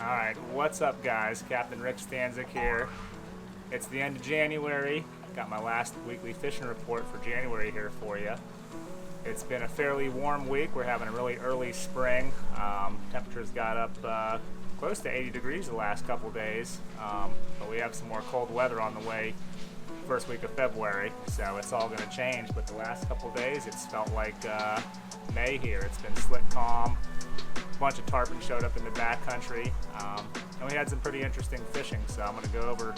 Alright, what's up guys? Captain Rick Stanczyk here. It's the end of January. Got my last weekly fishing report for January here for you. It's been a fairly warm week. We're having a really early spring. Temperatures got up close to 80 degrees the last couple days, but we have some more cold weather on the way first week of February, so it's all going to change. But the last couple days it's felt like May here. It's been slick calm. A bunch of tarpon showed up in the backcountry, and we had some pretty interesting fishing, so I'm going to go over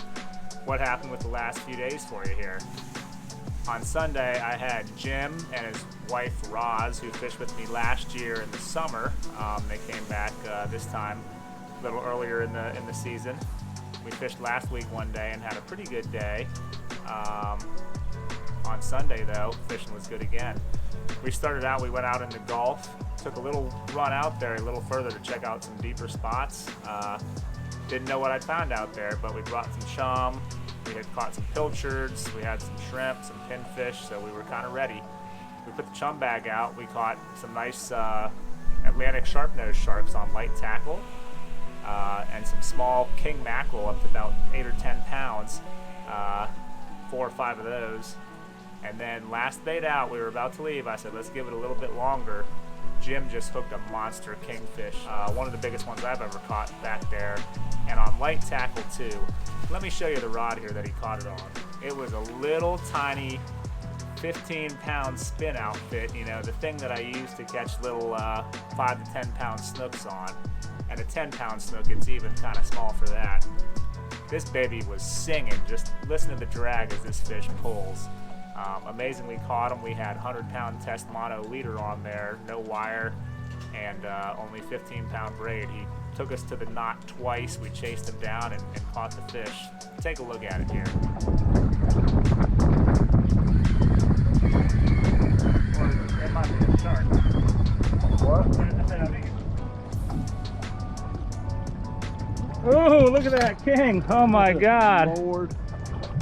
what happened with the last few days for you here. On Sunday I had Jim and his wife Roz, who fished with me last year in the summer. They came back this time a little earlier in the season. We fished last week one day and had a pretty good day. On Sunday though, fishing was good again. We started out, we went out in the Gulf, took a little run out there a little further to check out some deeper spots. Didn't know what I'd found out there, but we brought some chum, we had caught some pilchards, we had some shrimp, some pinfish, so we were kind of ready. We put the chum bag out, we caught some nice Atlantic sharp-nosed sharks on light tackle, and some small king mackerel up to about 8 or 10 pounds, 4 or 5 of those. And then last bait out, we were about to leave, I said let's give it a little bit longer. Jim just hooked a monster kingfish, one of the biggest ones I've ever caught back there, and on light tackle too. Let me show you the rod here that he caught it on. It was a little tiny 15-pound spin outfit, you know, the thing that I use to catch little 5 to 10 pound snooks on. And a 10-pound snook, it's even kind of small for that. This baby was singing. Just listen to the drag as this fish pulls. Amazingly caught him. We had 100-pound test mono leader on there, no wire, and only 15-pound braid. He took us to the knot twice. We chased him down and caught the fish. Take a look at it here. Or it might be a shark. What? Oh, look at that king. Oh my God. Lord.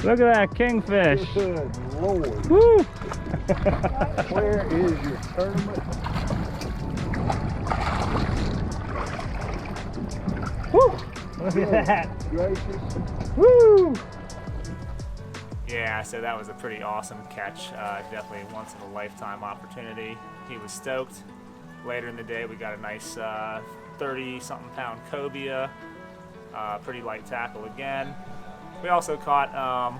Look at that kingfish. Good Lord. Woo. Where is your tournament? Woo. Look at that. Gracious. Woo. Yeah, so that was a pretty awesome catch. Definitely a once in a lifetime opportunity. He was stoked. Later in the day we got a nice 30-something pound cobia. Pretty light tackle again. We also caught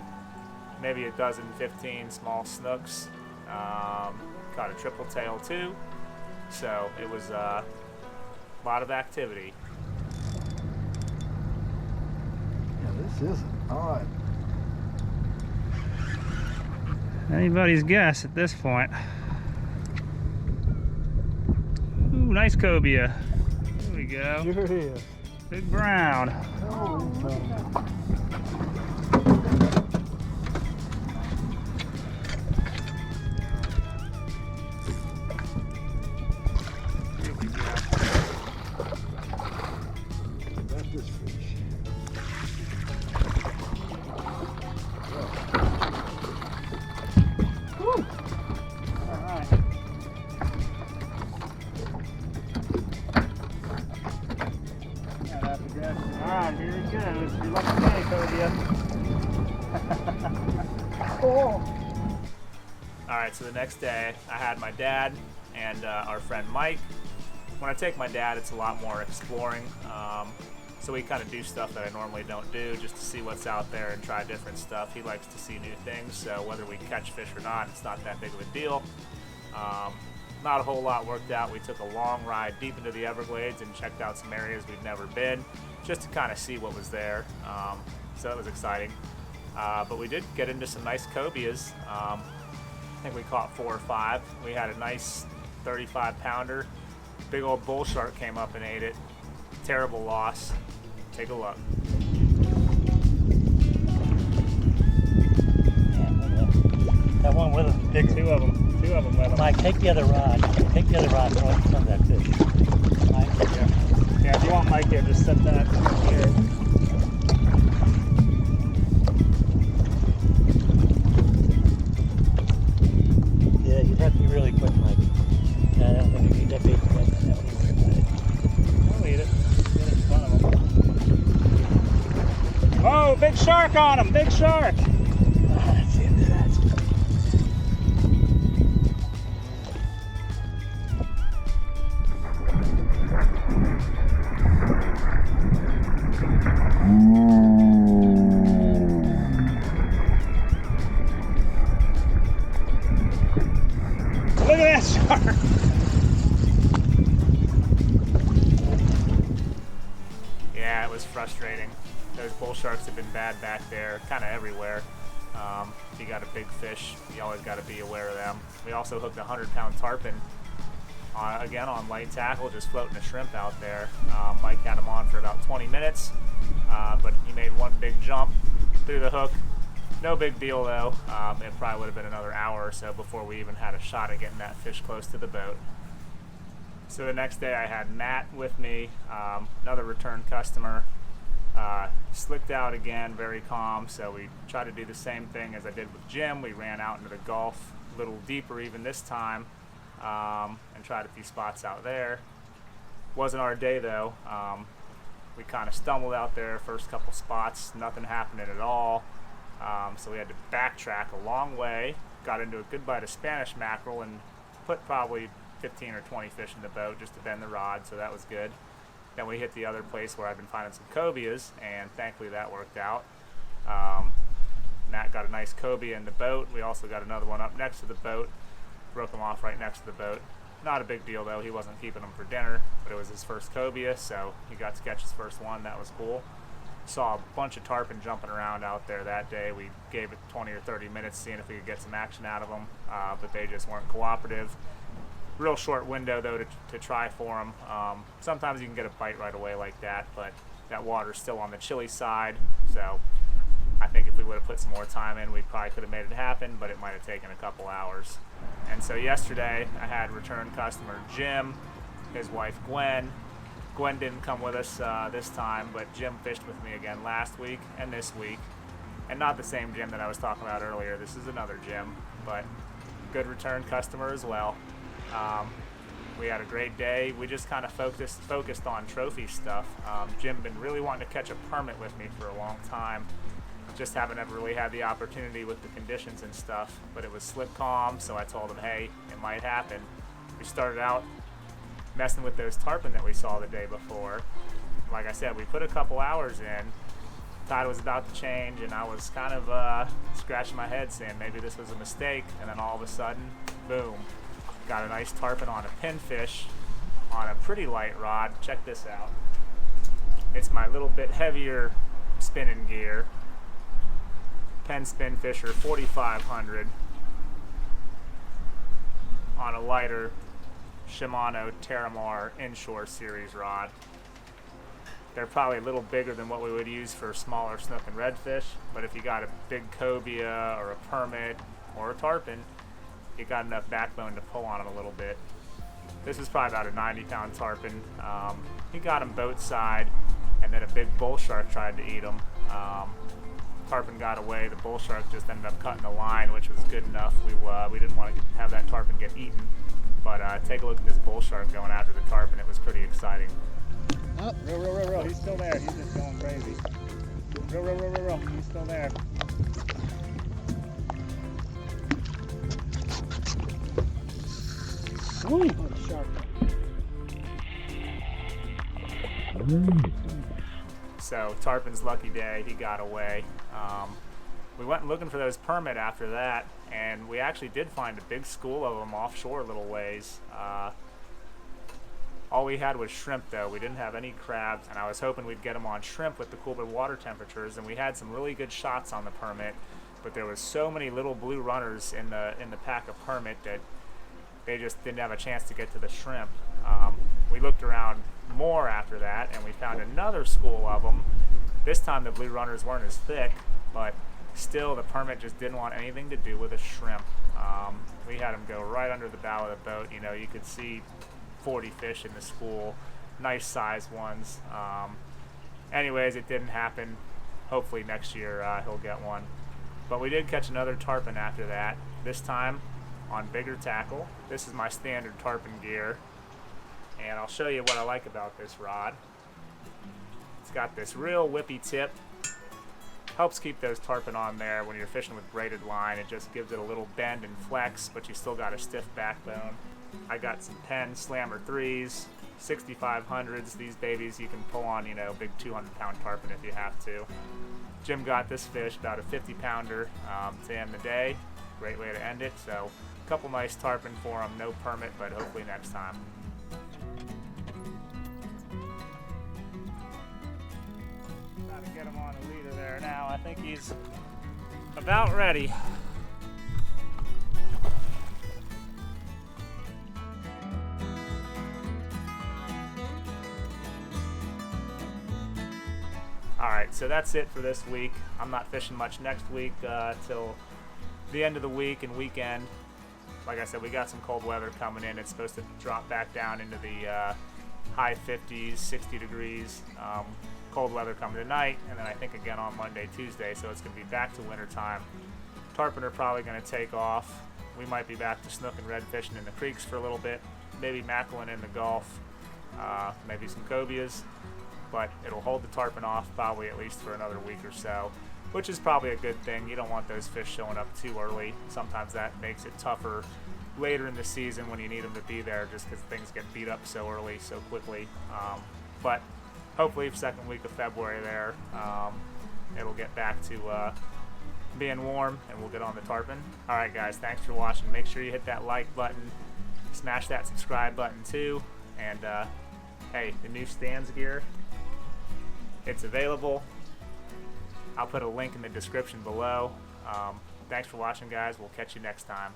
maybe a dozen, 15 small snooks. Caught a triple tail too. So it was a lot of activity. Yeah, this is odd. Anybody's guess at this point. Ooh, nice cobia. There we go. Here it is. Big brown. Oh, that's this fish. Woo. All right. Alright, here he goes. You're lucky day, cobia. Oh. Alright, so the next day I had my dad and our friend Mike. When I take my dad, it's a lot more exploring. So we kind of do stuff that I normally don't do just to see what's out there and try different stuff. He likes to see new things, so whether we catch fish or not, it's not that big of a deal. Not a whole lot worked out. We took a long ride deep into the Everglades and checked out some areas we've never been, just to kind of see what was there. So that was exciting. But we did get into some nice cobias. I think we caught 4 or 5. We had a nice 35-pounder. Big old bull shark came up and ate it. Terrible loss. Take a look. That one with him. Pick 2 of them. 2 of them with them. Mike, take the other rod. Take the other rod and throw some of that fish. Mike, Yeah, if you want Mike here, just set that here. yeah, you'd have to be really quick, Mike. I don't think you need that bait. I'll eat it. Get it in front of him. big shark on him, big shark. That's the end of that. Look at that shark. Yeah, it was frustrating. Those bull sharks have been bad back there, kind of everywhere. If you got a big fish, you always got to be aware of them. We also hooked a 100-pound tarpon, again on light tackle, just floating a shrimp out there. Mike had him on for about 20 minutes, but he made one big jump through the hook. No big deal though. It probably would have been another hour or so before we even had a shot at getting that fish close to the boat. So the next day I had Matt with me, another return customer. Slicked out again, very calm, so we tried to do the same thing as I did with Jim. We ran out into the Gulf, a little deeper even this time, and tried a few spots out there. Wasn't our day though. We kind of stumbled out there, first couple spots, nothing happening at all. So we had to backtrack a long way, got into a good bite of Spanish mackerel, and put probably 15 or 20 fish in the boat just to bend the rod, so that was good. Then we hit the other place where I've been finding some cobias, and thankfully that worked out. Matt got a nice cobia in the boat. We also got another one up next to the boat. Broke him off right next to the boat. Not a big deal though, he wasn't keeping them for dinner, but it was his first cobia, so he got to catch his first one. That was cool. Saw a bunch of tarpon jumping around out there that day. We gave it 20 or 30 minutes seeing if we could get some action out of them, but they just weren't cooperative. Real short window though to try for them. Sometimes you can get a bite right away like that, but that water's still on the chilly side, so I think if we would have put some more time in, we probably could have made it happen, but it might have taken a couple hours. And so yesterday I had return customer Jim, his wife Gwen. Gwen didn't come with us this time, but Jim fished with me again last week and this week. And not the same Jim that I was talking about earlier. This is another Jim, but good return customer as well. We had a great day. We just kind of focused on trophy stuff. Jim been really wanting to catch a permit with me for a long time. Just haven't ever really had the opportunity with the conditions and stuff, but it was slip calm, so I told him, hey, it might happen. We started out messing with those tarpon that we saw the day before. Like I said, we put a couple hours in. Tide was about to change, and I was kind of scratching my head saying maybe this was a mistake, and then all of a sudden, boom. Got a nice tarpon on a pinfish on a pretty light rod. Check this out. It's my little bit heavier spinning gear. Penn Spin Fisher 4500 on a lighter Shimano Terramar Inshore Series rod. They're probably a little bigger than what we would use for smaller snook and redfish, but if you got a big cobia or a permit or a tarpon, you got enough backbone to pull on them a little bit. This is probably about a 90-pound tarpon. He got him boat side, and then a big bull shark tried to eat him. Tarpon got away. The bull shark just ended up cutting the line, which was good enough. We didn't want to have that tarpon get eaten. But take a look at this bull shark going after the tarpon. It was pretty exciting. Oh, row. He's still there. He's just going crazy. Row. He's still there. Ooh, what a shark. So tarpon's lucky day, he got away. We went looking for those permit after that, and we actually did find a big school of them offshore a little ways. All we had was shrimp though. We didn't have any crabs, and I was hoping we'd get them on shrimp with the cooler water temperatures, and we had some really good shots on the permit, but there was so many little blue runners in the pack of permit that they just didn't have a chance to get to the shrimp. We looked around more after that, and we found another school of them. This time the blue runners weren't as thick, but still the permit just didn't want anything to do with a shrimp. We had them go right under the bow of the boat. You know, you could see 40 fish in the school, nice size ones. Anyways, it didn't happen. Hopefully next year he'll get one. But we did catch another tarpon after that, this time on bigger tackle. This is my standard tarpon gear, and I'll show you what I like about this rod. It's got this real whippy tip, helps keep those tarpon on there when you're fishing with braided line. It just gives it a little bend and flex, but you still got a stiff backbone. I got some Penn Slammer 3s, 6500s. These babies you can pull on, you know, big 200-pound tarpon if you have to. Jim got this fish, about a 50-pounder to end the day. Great way to end it. So a couple nice tarpon for him, no permit, but hopefully next time. Trying to get him on the leader there now. I think he's about ready. Alright, so that's it for this week. I'm not fishing much next week till the end of the week and weekend. Like I said, we got some cold weather coming in. It's supposed to drop back down into the high 50s, 60 degrees. Cold weather coming tonight, and then I think again on Monday, Tuesday, so it's going to be back to winter time. Tarpon are probably going to take off. We might be back to snook and red fishing in the creeks for a little bit, maybe mackerel in the Gulf, maybe some cobias, but it'll hold the tarpon off probably at least for another week or so, which is probably a good thing. You don't want those fish showing up too early. Sometimes that makes it tougher later in the season when you need them to be there, just because things get beat up so early, so quickly. But hopefully second week of February there, it'll get back to being warm and we'll get on the tarpon. Alright guys, thanks for watching. Make sure you hit that like button, smash that subscribe button too, and hey, the new Stan's gear, it's available. I'll put a link in the description below. Thanks for watching guys, we'll catch you next time.